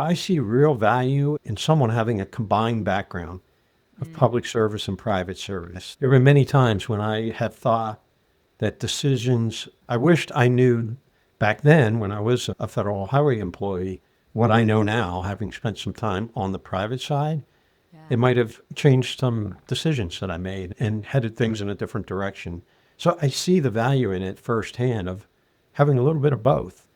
I see real value in someone having a combined background of public service and private service. There were many times when I have thought that decisions I wished I knew back then when I was a federal highway employee, what I know now, having spent some time on the private side. It might have changed some decisions that I made and headed things in a different direction. So I see the value in it firsthand of having a little bit of both.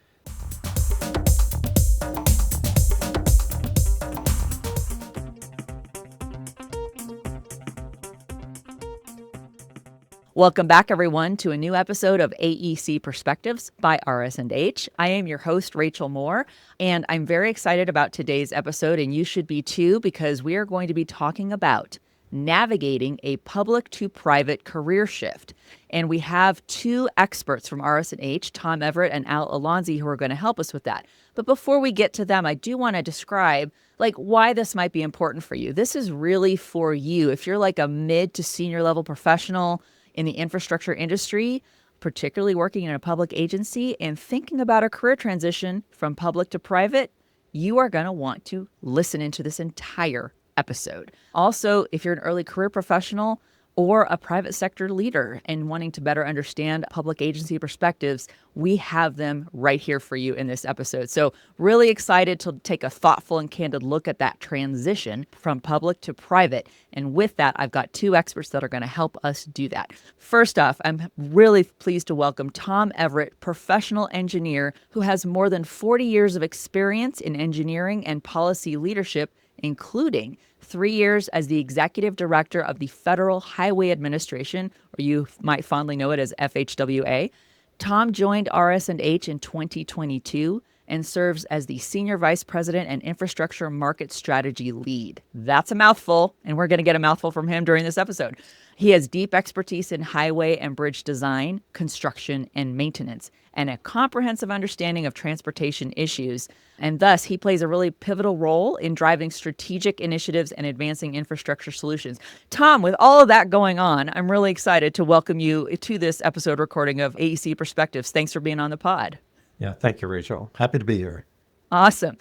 Welcome back, everyone, to a new episode of AEC Perspectives by RS&H. I am your host, Rachel Moore, and I'm very excited about today's episode, and you should be too, because we are going to be talking about navigating a public to private career shift. And we have two experts from RS&H, Tom Everett and Alonzi, who are going to help us with that. But before we get to them, I do want to describe why this might be important for you. This is really for you. If you're like a mid to senior level professional in the infrastructure industry, particularly working in a public agency and thinking about a career transition from public to private, you are going to want to listen into this entire episode. Also, if you're an early career professional or a private sector leader and wanting to better understand public agency perspectives, we have them right here for you in this episode. So really excited to take a thoughtful and candid look at that transition from public to private. And with that, I've got two experts that are going to help us do that. First off, I'm really pleased to welcome Tom Everett, professional engineer who has more than 40 years of experience in engineering and policy leadership, including 3 years as the executive director of the Federal Highway Administration, or you might fondly know it as FHWA. Tom joined RS&H in 2022 and serves as the Senior Vice President and Infrastructure Market Strategy Lead. That's a mouthful, and we're going to get a mouthful from him during this episode. He has deep expertise in highway and bridge design, construction, and maintenance, and a comprehensive understanding of transportation issues. And thus, he plays a really pivotal role in driving strategic initiatives and advancing infrastructure solutions. Tom, with all of that going on, I'm really excited to welcome you to this episode recording of AEC Perspectives. Thanks for being on the pod. Yeah, thank you, Rachel. Happy to be here. Awesome.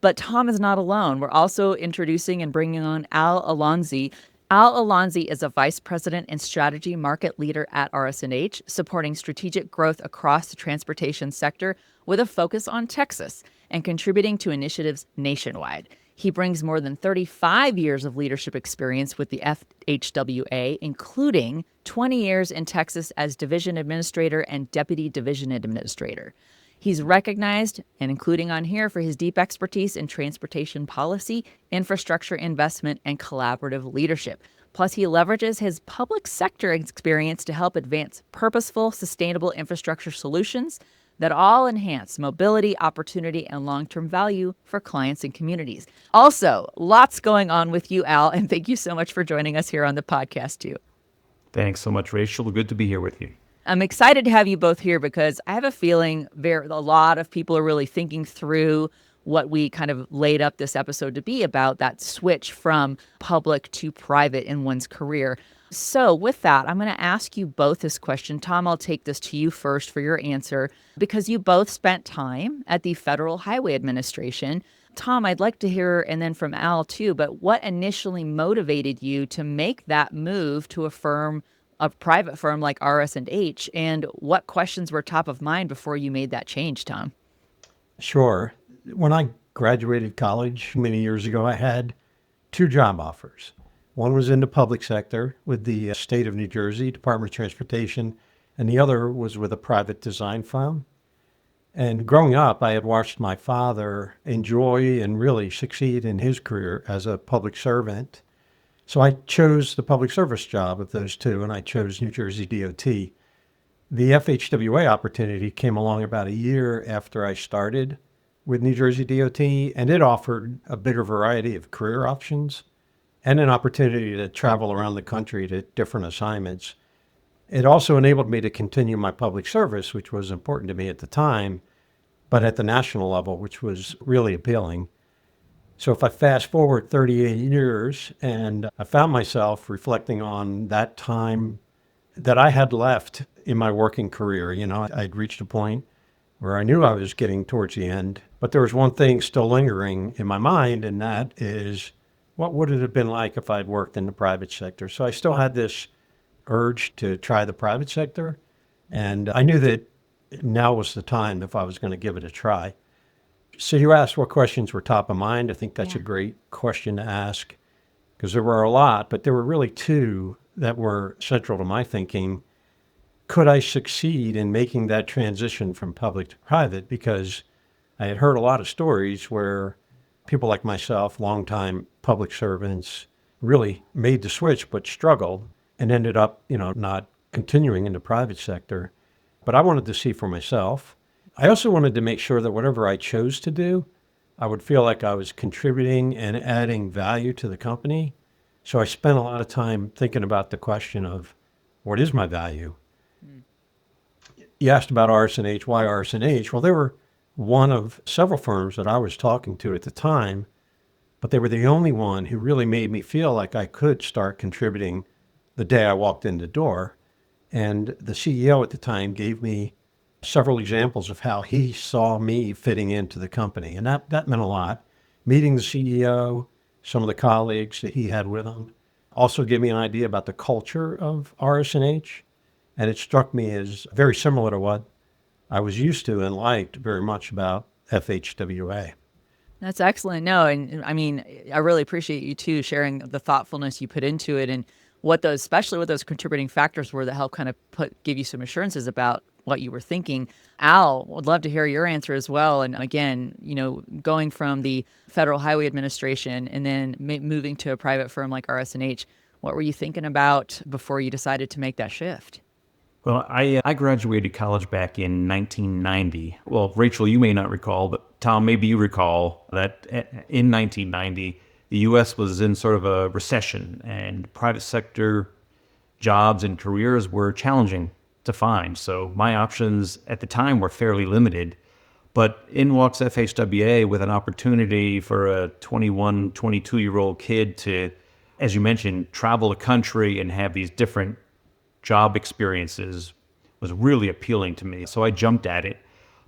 But Tom is not alone. We're also introducing and bringing on Alonzi. Alonzi is a vice president and strategy market leader at RS&H, supporting strategic growth across the transportation sector with a focus on Texas and contributing to initiatives nationwide. He brings more than 35 years of leadership experience with the FHWA, including 20 years in Texas as division administrator and deputy division administrator. He's recognized, and including on here, for his deep expertise in transportation policy, infrastructure investment, and collaborative leadership. Plus, he leverages his public sector experience to help advance purposeful, sustainable infrastructure solutions that all enhance mobility, opportunity, and long-term value for clients and communities. Also, lots going on with you, Al, and thank you so much for joining us here on the podcast, too. Thanks so much, Rachel. Good to be here with you. I'm excited to have you both here because I have a feeling a lot of people are really thinking through what we kind of laid up this episode to be about, that switch from public to private in one's career. So with that, I'm going to ask you both this question. Tom, I'll take this to you first for your answer because you both spent time at the Federal Highway Administration. Tom, I'd like to hear, and then from Al too, but what initially motivated you to make that move to a private firm like RS&H, and what questions were top of mind before you made that change, Tom? Sure. When I graduated college many years ago, I had two job offers. One was in the public sector with the state of New Jersey, Department of Transportation, and the other was with a private design firm. And growing up, I had watched my father enjoy and really succeed in his career as a public servant. So I chose the public service job of those two, and I chose New Jersey DOT. The FHWA opportunity came along about a year after I started with New Jersey DOT, and it offered a bigger variety of career options and an opportunity to travel around the country to different assignments. It also enabled me to continue my public service, which was important to me at the time, but at the national level, which was really appealing. So if I fast forward 38 years and I found myself reflecting on that time that I had left in my working career, I'd reached a point where I knew I was getting towards the end, But there was one thing still lingering in my mind, and that is, what would it have been like if I'd worked in the private sector? So I still had this urge to try the private sector, and I knew that now was the time if I was going to give it a try. So you asked what questions were top of mind. I think that's a Yeah. great question to ask because there were a lot, but there were really two that were central to my thinking. Could I succeed in making that transition from public to private? Because I had heard a lot of stories where people like myself, longtime public servants, really made the switch but struggled and ended up, not continuing in the private sector. But I wanted to see for myself. I also wanted to make sure that whatever I chose to do, I would feel like I was contributing and adding value to the company. So I spent a lot of time thinking about the question of what is my value? You asked about RS&H. Why RS&H? Well, they were one of several firms that I was talking to at the time, but they were the only one who really made me feel like I could start contributing the day I walked in the door. And the CEO at the time gave me several examples of how he saw me fitting into the company. And that meant a lot. Meeting the CEO, some of the colleagues that he had with him, also gave me an idea about the culture of RS&H. And it struck me as very similar to what I was used to and liked very much about FHWA. That's excellent. No, and I mean, I really appreciate you too sharing the thoughtfulness you put into it and what those, especially what those contributing factors were that help kind of give you some assurances about what you were thinking. Al, would love to hear your answer as well. And again, going from the Federal Highway Administration and then moving to a private firm like RS&H, what were you thinking about before you decided to make that shift? Well, I graduated college back in 1990. Well, Rachel, you may not recall, but Tom, maybe you recall that in 1990, the U.S. was in sort of a recession, and private sector jobs and careers were challenging to find. So my options at the time were fairly limited. But in walks FHWA with an opportunity for a 21, 22-year-old kid to, as you mentioned, travel the country and have these different job experiences was really appealing to me. So I jumped at it.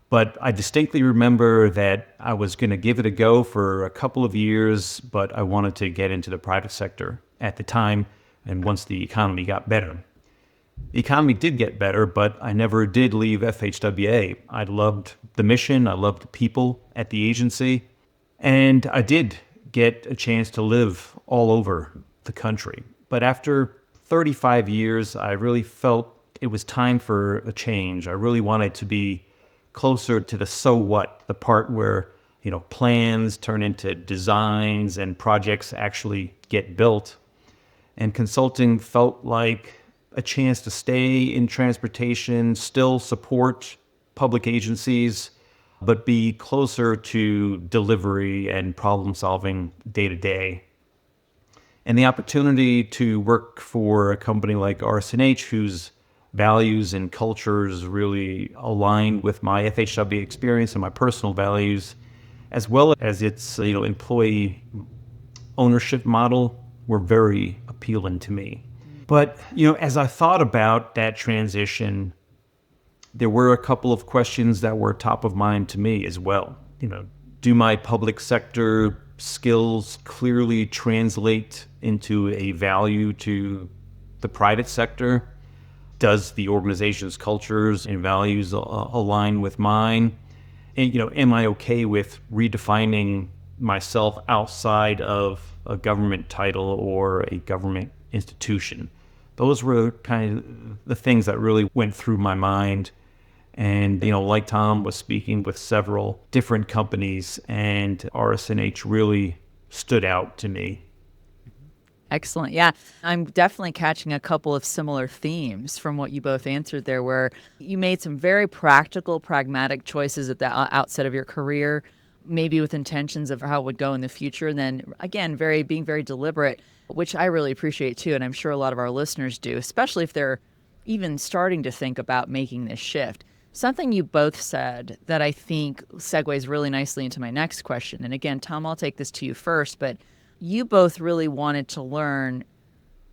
But I distinctly remember that I was going to give it a go for a couple of years, but I wanted to get into the private sector at the time and once the economy got better. The economy did get better, but I never did leave FHWA. I loved the mission, I loved the people at the agency, and I did get a chance to live all over the country. But after 35 years, I really felt it was time for a change. I really wanted to be closer to the so what, the part where, plans turn into designs and projects actually get built. And consulting felt like a chance to stay in transportation, still support public agencies, but be closer to delivery and problem solving day to day. And the opportunity to work for a company like RS&H, whose values and cultures really aligned with my FHW experience and my personal values, as well as its employee ownership model, were very appealing to me. But as I thought about that transition, there were a couple of questions that were top of mind to me as well. Do my public sector skills clearly translate into a value to the private sector? Does the organization's cultures and values align with mine? And, am I okay with redefining myself outside of a government title or a government institution? Those were kind of the things that really went through my mind. And, like Tom was speaking with several different companies, and RS&H really stood out to me. Excellent. Yeah, I'm definitely catching a couple of similar themes from what you both answered there, where you made some very practical, pragmatic choices at the outset of your career, maybe with intentions of how it would go in the future. And then again, being very deliberate, which I really appreciate too. And I'm sure a lot of our listeners do, especially if they're even starting to think about making this shift. Something you both said that I think segues really nicely into my next question. And again, Tom, I'll take this to you first, but you both really wanted to learn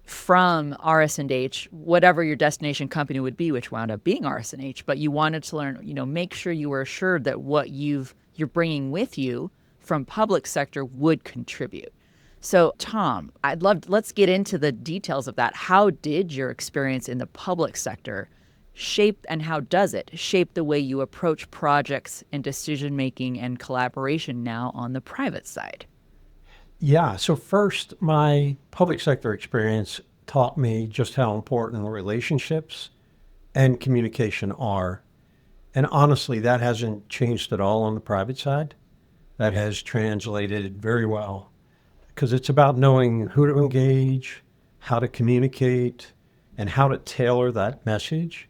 from RS&H, whatever your destination company would be, which wound up being RS&H, but you wanted to learn, make sure you were assured that what you've you're bringing with you from public sector would contribute. So, Tom, let's get into the details of that. How did your experience in the public sector shape, and how does it shape the way you approach projects and decision making and collaboration now on the private side? Yeah. So first, my public sector experience taught me just how important relationships and communication are. And honestly, that hasn't changed at all on the private side. That has translated very well because it's about knowing who to engage, how to communicate, and how to tailor that message,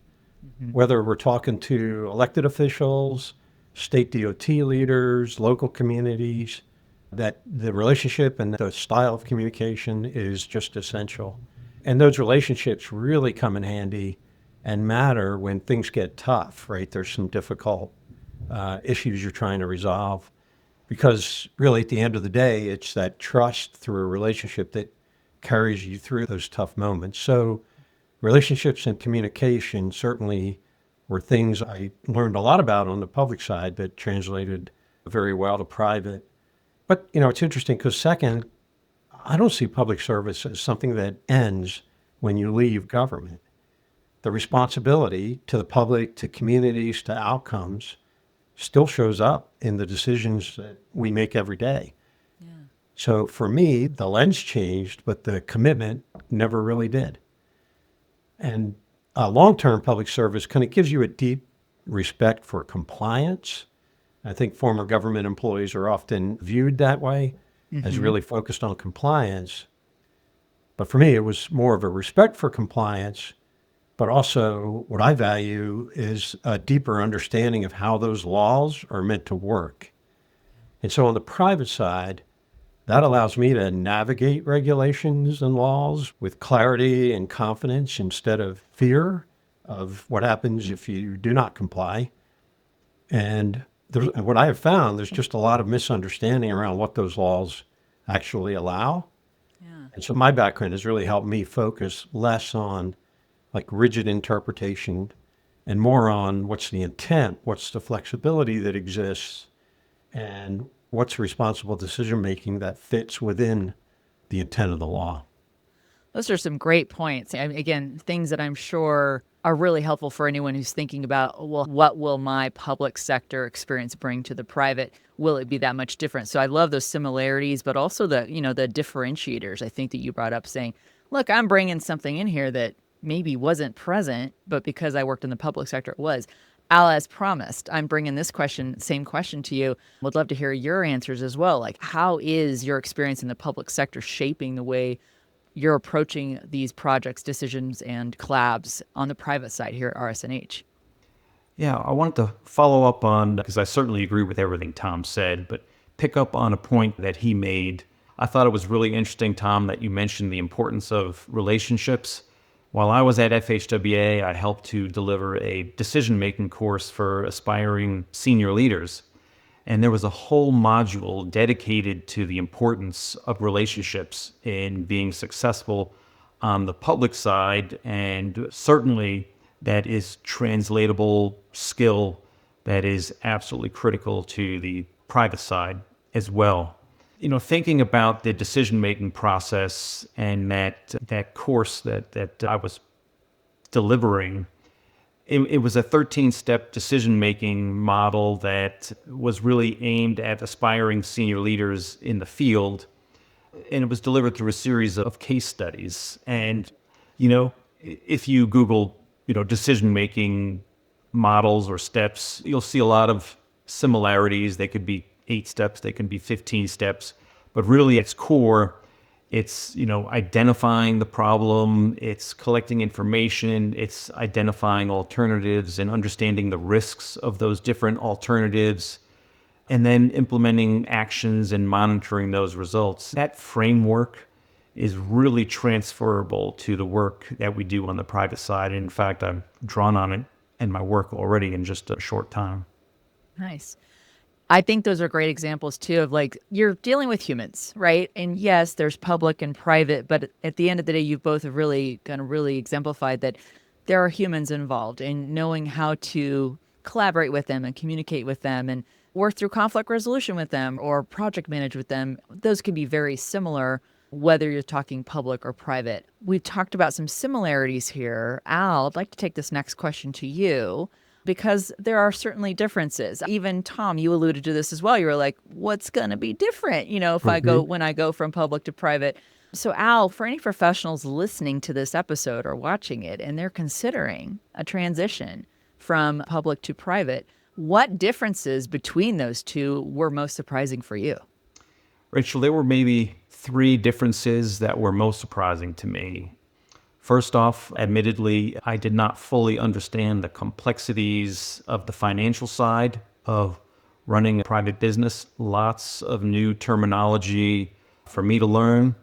whether we're talking to elected officials, state DOT leaders, local communities, that the relationship and the style of communication is just essential. And those relationships really come in handy and matter when things get tough, right? There's some difficult issues you're trying to resolve. Because really, at the end of the day, it's that trust through a relationship that carries you through those tough moments. So relationships and communication certainly were things I learned a lot about on the public side, but translated very well to private. But, it's interesting because second, I don't see public service as something that ends when you leave government. The responsibility to the public, to communities, to outcomes still shows up in the decisions that we make every day. Yeah. So for me, the lens changed, but the commitment never really did. And long-term public service kind of gives you a deep respect for compliance. I think former government employees are often viewed that way, as really focused on compliance. But for me, it was more of a respect for compliance, but also what I value is a deeper understanding of how those laws are meant to work. And so on the private side, that allows me to navigate regulations and laws with clarity and confidence instead of fear of what happens if you do not comply. And what I have found, there's just a lot of misunderstanding around what those laws actually allow. Yeah. And so my background has really helped me focus less on like rigid interpretation and more on what's the intent, what's the flexibility that exists, and what's responsible decision making that fits within the intent of the law. Those are some great points. And again, things that I'm sure are really helpful for anyone who's thinking about, well, what will my public sector experience bring to the private? Will it be that much different? So I love those similarities, but also the differentiators I think that you brought up saying, look, I'm bringing something in here that maybe wasn't present, but because I worked in the public sector, it was. Al, as promised, I'm bringing this same question to you. Would love to hear your answers as well. Like, how is your experience in the public sector shaping the way you're approaching these projects, decisions, and collabs on the private side here at RS&H? Yeah, I wanted to follow up on, because I certainly agree with everything Tom said, but pick up on a point that he made. I thought it was really interesting, Tom, that you mentioned the importance of relationships. While I was at FHWA, I helped to deliver a decision-making course for aspiring senior leaders. And there was a whole module dedicated to the importance of relationships in being successful on the public side. And certainly that is translatable skill that is absolutely critical to the private side as well. Thinking about the decision-making process and that course that I was delivering, it was a 13-step decision-making model that was really aimed at aspiring senior leaders in the field, and it was delivered through a series of case studies. And, if you Google, decision-making models or steps, you'll see a lot of similarities. They could be 8 steps, they can be 15 steps, but really at its core, it's, identifying the problem, it's collecting information, it's identifying alternatives and understanding the risks of those different alternatives, and then implementing actions and monitoring those results. That framework is really transferable to the work that we do on the private side. In fact, I've drawn on it in my work already in just a short time. Nice. I think those are great examples too of like you're dealing with humans, right? And yes, there's public and private, but at the end of the day, you've both have really kind of really exemplified that there are humans involved and knowing how to collaborate with them and communicate with them and work through conflict resolution with them or project manage with them. Those can be very similar, whether you're talking public or private. We've talked about some similarities here. Al, I'd like to take this next question to you because there are certainly differences. Even Tom, you alluded to this as well. You were like, what's going to be different, if when I go from public to private? So Al, for any professionals listening to this episode or watching it, and they're considering a transition from public to private, what differences between those two were most surprising for you? Rachel, there were maybe 3 differences that were most surprising to me. First off, admittedly, I did not fully understand the complexities of the financial side of running a private business. Lots of new terminology for me to learn.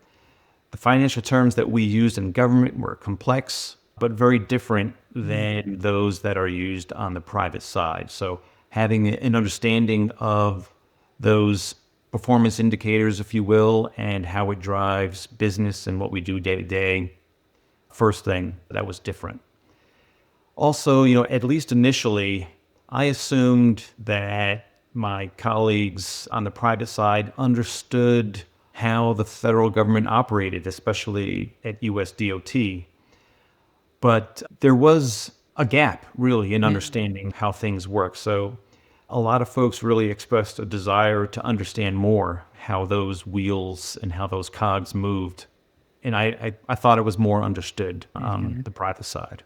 The financial terms that we used in government were complex, but very different than those that are used on the private side. So having an understanding of those performance indicators, if you will, and how it drives business and what we do day to day, first thing that was different. Also, at least initially, I assumed that my colleagues on the private side understood how the federal government operated, especially at US DOT. But there was a gap, really, in understanding how things work. So a lot of folks really expressed a desire to understand more how those wheels and how those cogs moved. And I thought it was more understood on the private side.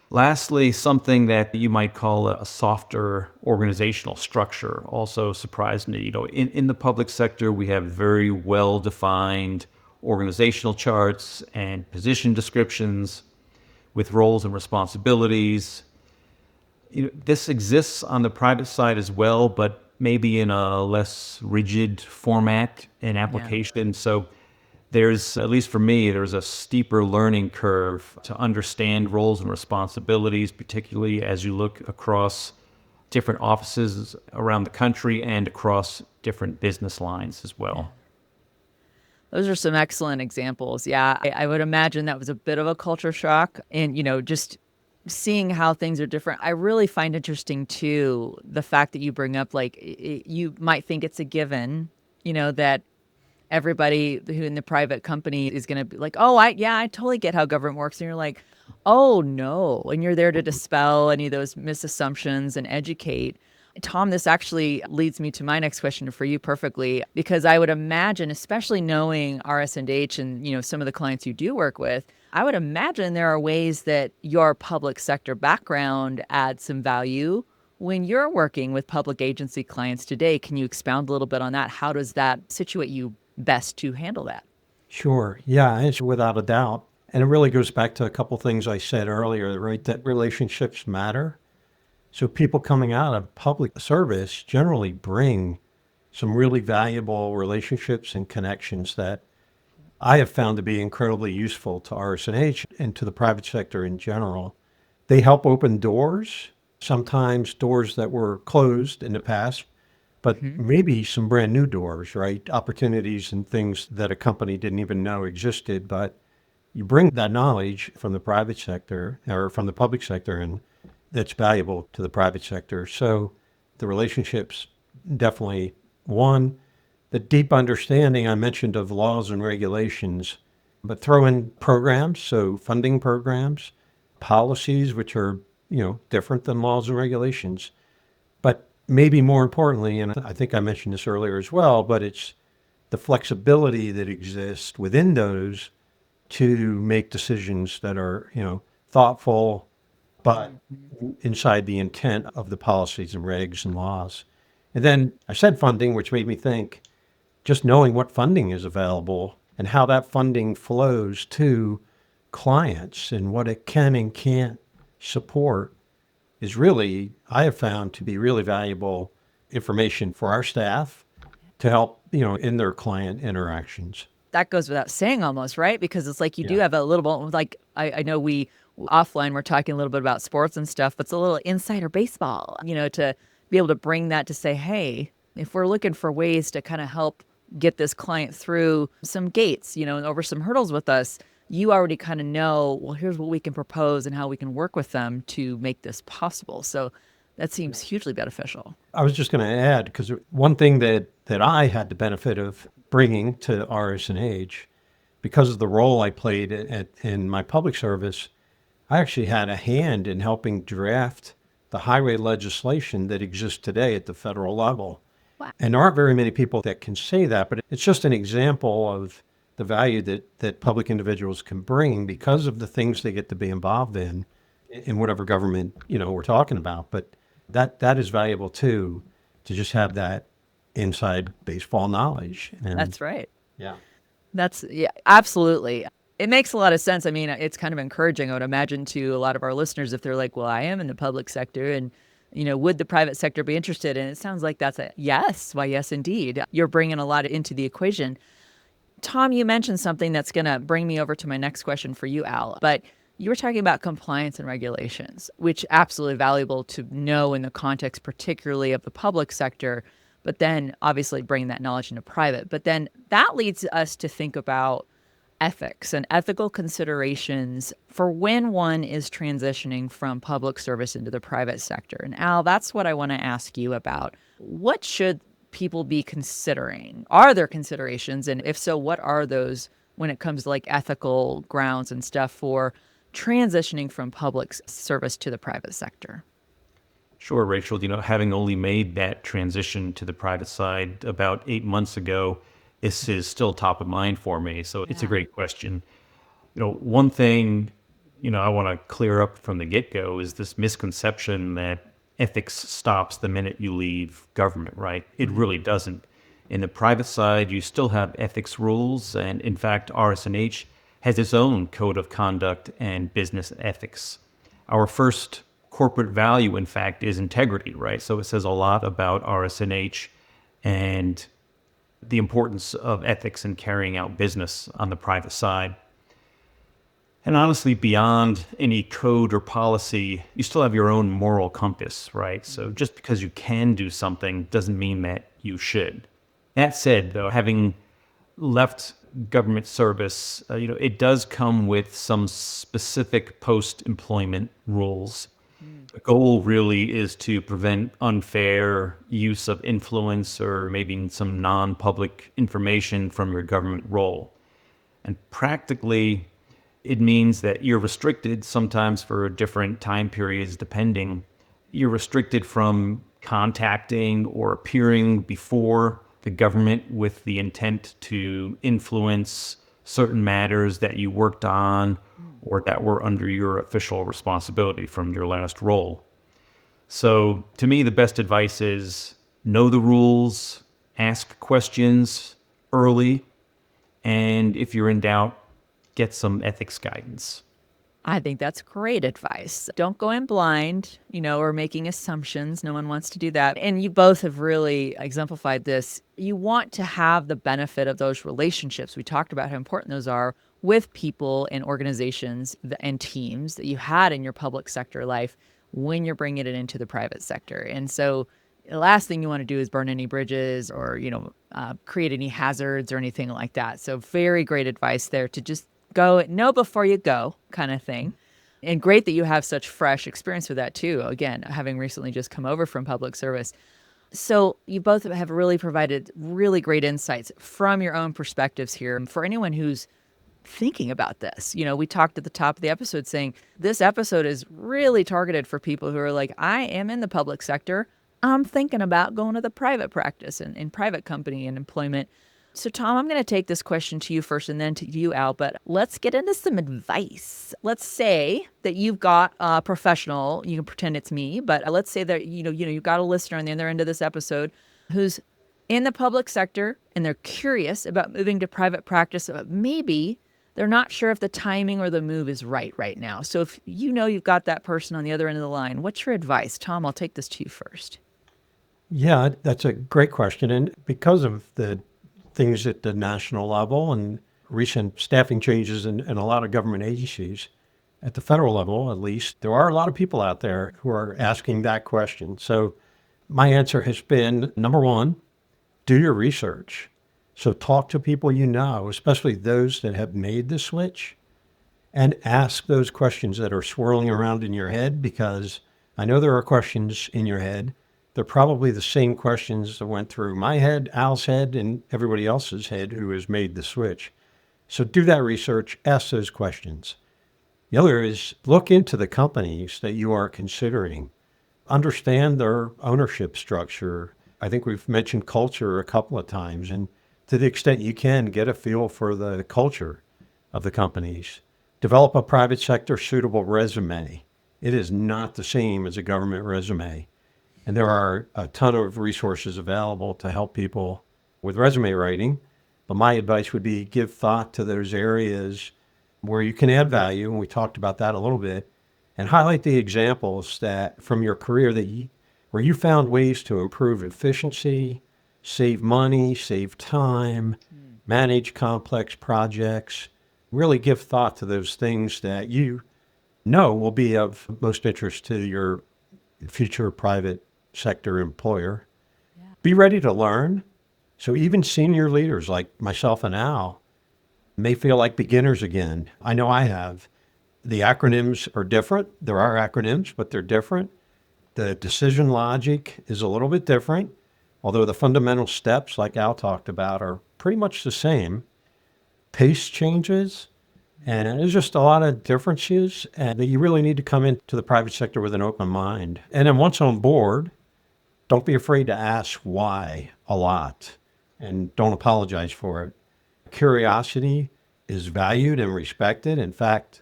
Lastly, something that you might call a softer organizational structure also surprised me. In the public sector, we have very well-defined organizational charts and position descriptions with roles and responsibilities. This exists on the private side as well, but maybe in a less rigid format and application. Yeah. So there's, at least for me, there's a steeper learning curve to understand roles and responsibilities, particularly as you look across different offices around the country and across different business lines as well. Those are some excellent examples. Yeah, I would imagine that was a bit of a culture shock. And, just seeing how things are different. I really find interesting, too, the fact that you bring up, you might think it's a given, that everybody who in the private company is going to be like, oh, I totally get how government works. And you're like, oh, no. And you're there to dispel any of those misassumptions and educate. Tom, this actually leads me to my next question for you perfectly, because I would imagine, especially knowing RS&H and, some of the clients you do work with, I would imagine there are ways that your public sector background adds some value when you're working with public agency clients today. Can you expound a little bit on that? How does that situate you best to handle that? Sure. Yeah, it's without a doubt. And it really goes back to a couple things I said earlier, right? That relationships matter. So people coming out of public service generally bring some really valuable relationships and connections that I have found to be incredibly useful to RS&H and to the private sector in general. They help open doors, sometimes doors that were closed in the past, but maybe some brand new doors, right? Opportunities and things that a company didn't even know existed, but you bring that knowledge from the private sector or from the public sector, and that's valuable to the private sector. So the relationships, definitely one. The deep understanding I mentioned of laws and regulations, but throw in programs, so funding programs, policies, which are, different than laws and regulations. But maybe more importantly, and I think I mentioned this earlier as well, but it's the flexibility that exists within those to make decisions that are, thoughtful, but inside the intent of the policies and regs and laws. And then I said funding, which made me think just knowing what funding is available and how that funding flows to clients and what it can and can't support is really, I have found to be really valuable information for our staff to help, in their client interactions. That goes without saying almost, right? Because it's like you do have a little bit, like I know we offline, we're talking a little bit about sports and stuff, but it's a little insider baseball, to be able to bring that to say, hey, if we're looking for ways to kind of help get this client through some gates, and over some hurdles with us, you already kind of know, well, here's what we can propose and how we can work with them to make this possible. So That seems hugely beneficial. I was just going to add, because one thing that I had the benefit of bringing to RS&H, because of the role I played in my public service, I actually had a hand in helping draft the highway legislation that exists today at the federal level. Wow. And there aren't very many people that can say that, but it's just an example of the value that public individuals can bring because of the things they get to be involved in whatever government, we're talking about. But that is valuable too, to just have that inside baseball knowledge. And That's right. yeah. Yeah, absolutely. It makes a lot of sense. I mean, it's kind of encouraging, I would imagine, to a lot of our listeners if they're like, well, I am in the public sector and, would the private sector be interested? And it sounds like that's a yes. Why, yes, indeed. You're bringing a lot into the equation. Tom, you mentioned something that's going to bring me over to my next question for you, Al. But you were talking about compliance and regulations, which absolutely valuable to know in the context, particularly of the public sector, but then obviously bringing that knowledge into private. But then that leads us to think about ethics and ethical considerations for when one is transitioning from public service into the private sector. And Al, that's what I want to ask you about. What should people be considering? Are there considerations? And if so, what are those when it comes to like ethical grounds and stuff for transitioning from public service to the private sector? Sure, Rachel. Having only made that transition to the private side about 8 months ago, this is still top of mind for me. So it's a great question. One thing, I want to clear up from the get-go is this misconception that ethics stops the minute you leave government, right? It really doesn't. In the private side, you still have ethics rules. And in fact, RS&H has its own code of conduct and business ethics. Our first corporate value, in fact, is integrity, right? So it says a lot about RS&H and the importance of ethics in carrying out business on the private side. And honestly, beyond any code or policy, you still have your own moral compass, right? So just because you can do something doesn't mean that you should. That said, though, having left government service, it does come with some specific post-employment rules. The goal really is to prevent unfair use of influence or maybe some non-public information from your government role. And practically, it means that you're restricted sometimes for different time periods, depending. You're restricted from contacting or appearing before the government with the intent to influence certain matters that you worked on or that were under your official responsibility from your last role. So to me, the best advice is know the rules, ask questions early, and if you're in doubt, get some ethics guidance. I think that's great advice. Don't go in blind, or making assumptions. No one wants to do that. And you both have really exemplified this. You want to have the benefit of those relationships. We talked about how important those are with people and organizations and teams that you had in your public sector life when you're bringing it into the private sector. And so the last thing you want to do is burn any bridges or, create any hazards or anything like that. So very great advice there to just go know before you go kind of thing. And great that you have such fresh experience with that too. Again, having recently just come over from public service. So you both have really provided really great insights from your own perspectives here. For anyone who's thinking about this, we talked at the top of the episode saying this episode is really targeted for people who are like, I am in the public sector. I'm thinking about going to the private practice and in private company and employment. So, Tom, I'm going to take this question to you first and then to you, Al, but let's get into some advice. Let's say that you've got a professional, you can pretend it's me, but let's say that, you've got a listener on the other end of this episode who's in the public sector and they're curious about moving to private practice, but maybe they're not sure if the timing or the move is right now. So if you've got that person on the other end of the line, what's your advice? Tom, I'll take this to you first. Yeah, that's a great question. And because of the things at the national level and recent staffing changes in a lot of government agencies, at the federal level at least, there are a lot of people out there who are asking that question. So my answer has been, number one, do your research. So talk to people especially those that have made the switch, and ask those questions that are swirling around in your head, because I know there are questions in your head. They're probably the same questions that went through my head, Al's head, and everybody else's head who has made the switch. So do that research, ask those questions. The other is look into the companies that you are considering. Understand their ownership structure. I think we've mentioned culture a couple of times, and to the extent you can, get a feel for the culture of the companies. Develop a private sector suitable resume. It is not the same as a government resume. And there are a ton of resources available to help people with resume writing. But my advice would be give thought to those areas where you can add value. And we talked about that a little bit, and highlight the examples that from your career where you found ways to improve efficiency, save money, save time, manage complex projects. Really give thought to those things that you know will be of most interest to your future private sector employer. Be ready to learn. So even senior leaders like myself and Al may feel like beginners again. I know I have. The acronyms are different. There are acronyms, but they're different. The decision logic is a little bit different, although the fundamental steps, like Al talked about, are pretty much the same. Pace changes, and there's just a lot of differences, and you really need to come into the private sector with an open mind. And then once on board, don't be afraid to ask why a lot, and don't apologize for it. Curiosity is valued and respected. In fact,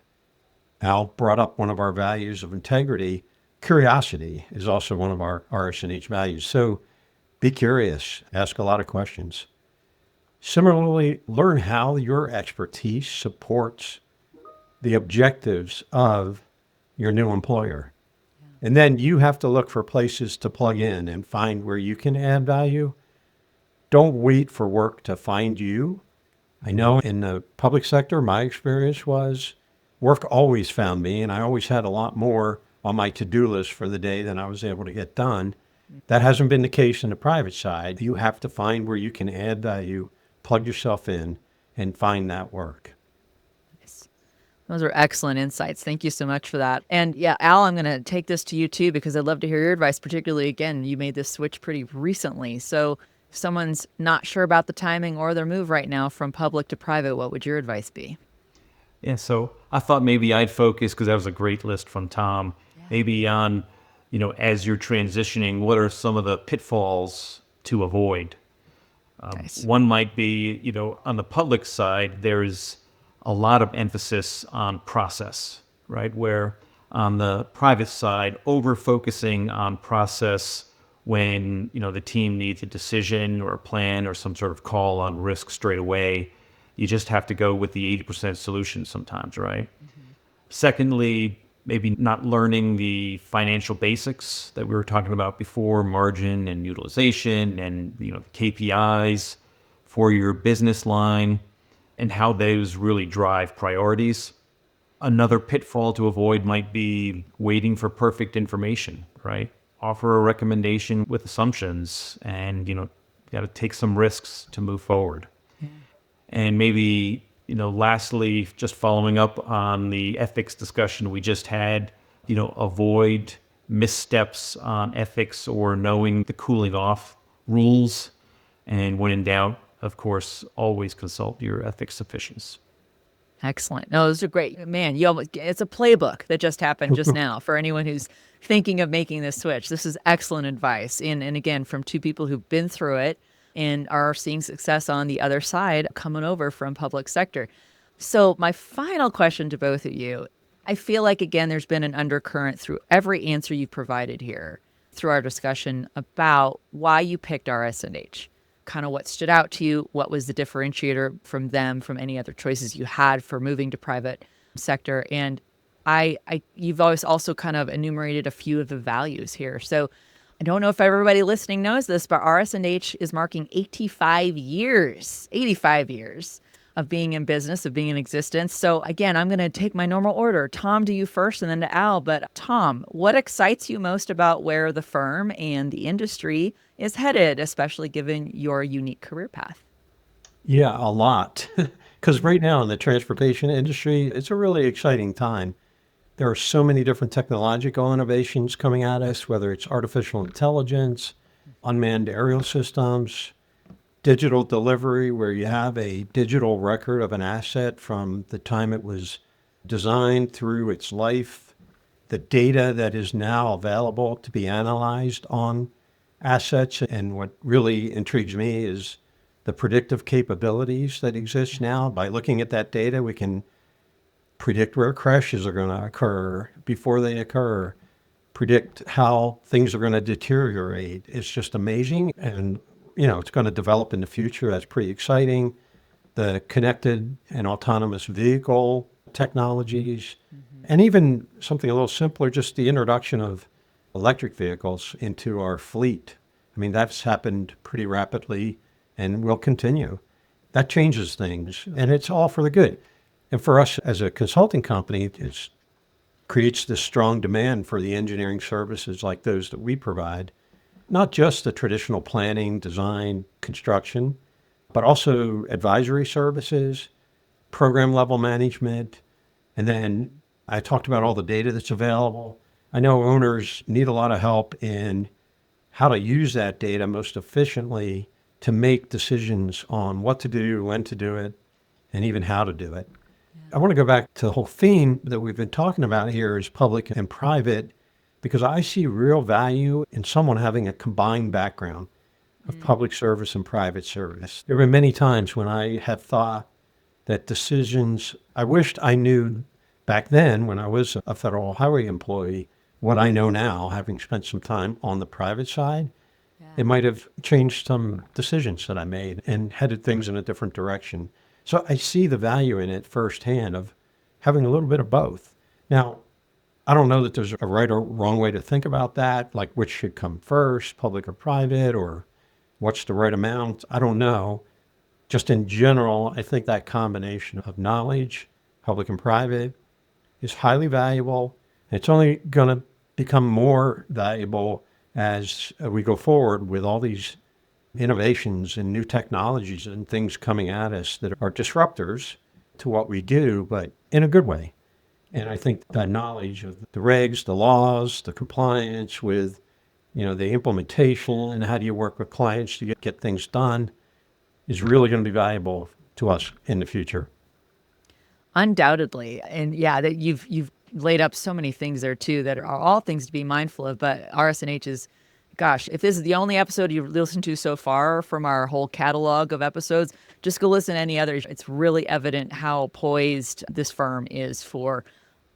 Al brought up one of our values of integrity. Curiosity is also one of our RS&H values. So be curious, ask a lot of questions. Similarly, learn how your expertise supports the objectives of your new employer. And then you have to look for places to plug in and find where you can add value. Don't wait for work to find you. I know in the public sector, my experience was work always found me, and I always had a lot more on my to-do list for the day than I was able to get done. That hasn't been the case in the private side. You have to find where you can add value, plug yourself in, and find that work. Those are excellent insights. Thank you so much for that. And yeah, Al, I'm going to take this to you too, because I'd love to hear your advice, particularly, again, you made this switch pretty recently. So if someone's not sure about the timing or their move right now from public to private, what would your advice be? Yeah, so I thought maybe I'd focus, because that was a great list from Tom, maybe on, as you're transitioning, what are some of the pitfalls to avoid? Nice. One might be, on the public side, there's a lot of emphasis on process, right? Where on the private side, over-focusing on process when, the team needs a decision or a plan or some sort of call on risk straight away. You just have to go with the 80% solution sometimes, right? Mm-hmm. Secondly, maybe not learning the financial basics that we were talking about before, margin and utilization and, KPIs for your business line and how those really drive priorities. Another pitfall to avoid might be waiting for perfect information, right? Offer a recommendation with assumptions and, you got to take some risks to move forward. And maybe, lastly, just following up on the ethics discussion we just had, avoid missteps on ethics or knowing the cooling off rules. And when in doubt, of course, always consult your ethics officials. Excellent. No, those are great. Man, it's a playbook that just happened just now for anyone who's thinking of making this switch. This is excellent advice. And again, from two people who've been through it and are seeing success on the other side coming over from public sector. So my final question to both of you, I feel like, again, there's been an undercurrent through every answer you've provided here through our discussion about why you picked RS&H. Kind of what stood out to you, what was the differentiator from them, from any other choices you had for moving to private sector. And you've always also kind of enumerated a few of the values here. So I don't know if everybody listening knows this, but RS&H is marking 85 years of being in business, of being in existence. So again, I'm going to take my normal order. Tom, to you first and then to Al. But Tom, what excites you most about where the firm and the industry is headed, especially given your unique career path? Yeah, a lot. Because right now in the transportation industry, it's a really exciting time. There are so many different technological innovations coming at us, whether it's artificial intelligence, unmanned aerial systems, digital delivery, where you have a digital record of an asset from the time it was designed through its life, the data that is now available to be analyzed on assets. And what really intrigues me is the predictive capabilities that exist now. By looking at that data, we can predict where crashes are going to occur before they occur, predict how things are going to deteriorate. It's just amazing. And, it's going to develop in the future. That's pretty exciting. The connected and autonomous vehicle technologies, and even something a little simpler, just the introduction of electric vehicles into our fleet. I mean, that's happened pretty rapidly and will continue. That changes things, and it's all for the good. And for us as a consulting company, it creates this strong demand for the engineering services like those that we provide, not just the traditional planning, design, construction, but also advisory services, program level management. And then I talked about all the data that's available. I know owners need a lot of help in how to use that data most efficiently to make decisions on what to do, when to do it, and even how to do it. I want to go back to the whole theme that we've been talking about here is public and private, because I see real value in someone having a combined background of public service and private service. There have been many times when I have thought that decisions, I wished I knew back then when I was a federal highway employee, what I know now, having spent some time on the private side. It might have changed some decisions that I made and headed things in a different direction. So I see the value in it firsthand of having a little bit of both. Now, I don't know that there's a right or wrong way to think about that, like which should come first, public or private, or what's the right amount. I don't know. Just in general, I think that combination of knowledge, public and private, is highly valuable. It's only going to become more valuable as we go forward with all these innovations and new technologies and things coming at us that are disruptors to what we do, but in a good way. And I think that knowledge of the regs, the laws, the compliance with, the implementation and how do you work with clients to get things done is really going to be valuable to us in the future. Undoubtedly. And yeah, that you've laid up so many things there too that are all things to be mindful of. But RS&H is, gosh, if this is the only episode you've listened to so far from our whole catalog of episodes, just go listen to any others. It's really evident how poised this firm is for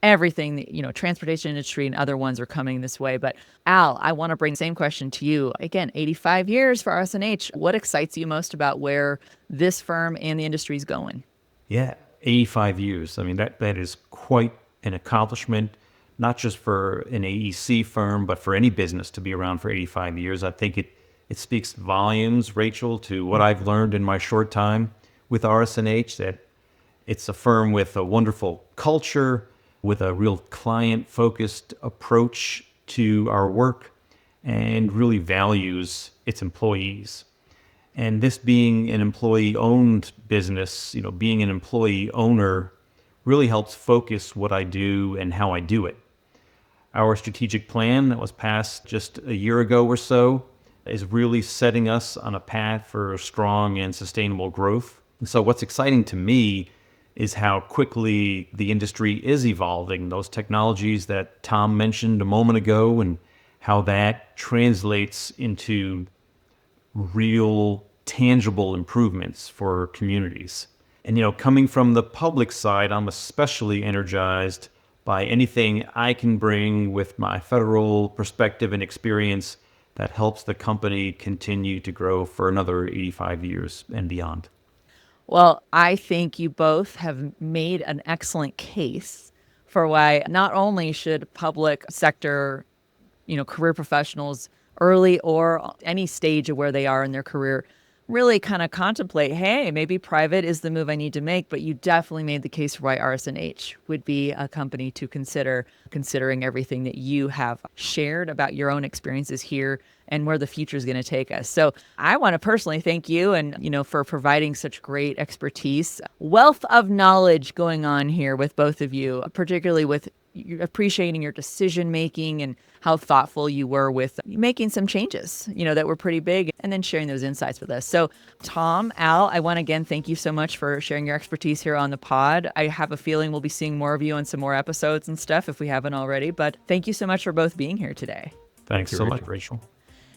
everything that, transportation industry and other ones are coming this way. But Al, I want to bring the same question to you. Again, 85 years for RS&H. What excites you most about where this firm and the industry is going? Yeah, 85 years. I mean, that is quite an accomplishment, not just for an AEC firm, but for any business to be around for 85 years. I think it speaks volumes, Rachel, to what I've learned in my short time with RS&H, that it's a firm with a wonderful culture, with a real client-focused approach to our work, and really values its employees. And this being an employee-owned business, being an employee owner really helps focus what I do and how I do it. Our strategic plan that was passed just a year ago or so is really setting us on a path for strong and sustainable growth. And so what's exciting to me is how quickly the industry is evolving, those technologies that Tom mentioned a moment ago, and how that translates into real, tangible improvements for communities. And, coming from the public side, I'm especially energized by anything I can bring with my federal perspective and experience that helps the company continue to grow for another 85 years and beyond. Well, I think you both have made an excellent case for why not only should public sector, career professionals early or any stage of where they are in their career really kind of contemplate, hey, maybe private is the move I need to make, but you definitely made the case for why RS&H would be a company to consider, considering everything that you have shared about your own experiences here and where the future is going to take us. So I want to personally thank you and, for providing such great expertise, wealth of knowledge going on here with both of you, particularly with appreciating your decision making and how thoughtful you were with making some changes, that were pretty big, and then sharing those insights with us. So Tom, Al, I want to again thank you so much for sharing your expertise here on the pod. I have a feeling we'll be seeing more of you on some more episodes and stuff if we haven't already, but thank you so much for both being here today. Thanks so much, Rachel.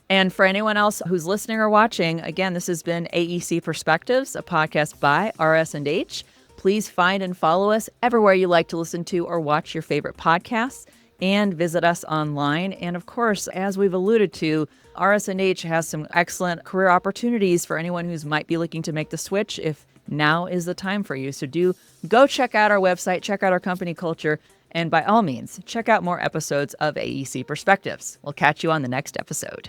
And for anyone else who's listening or watching, again, this has been AEC Perspectives, a podcast by RS&H. Please find and follow us everywhere you like to listen to or watch your favorite podcasts, and visit us online. And of course, as we've alluded to, RS&H has some excellent career opportunities for anyone who's might be looking to make the switch if now is the time for you. So do go check out our website, check out our company culture, and by all means, check out more episodes of AEC Perspectives. We'll catch you on the next episode.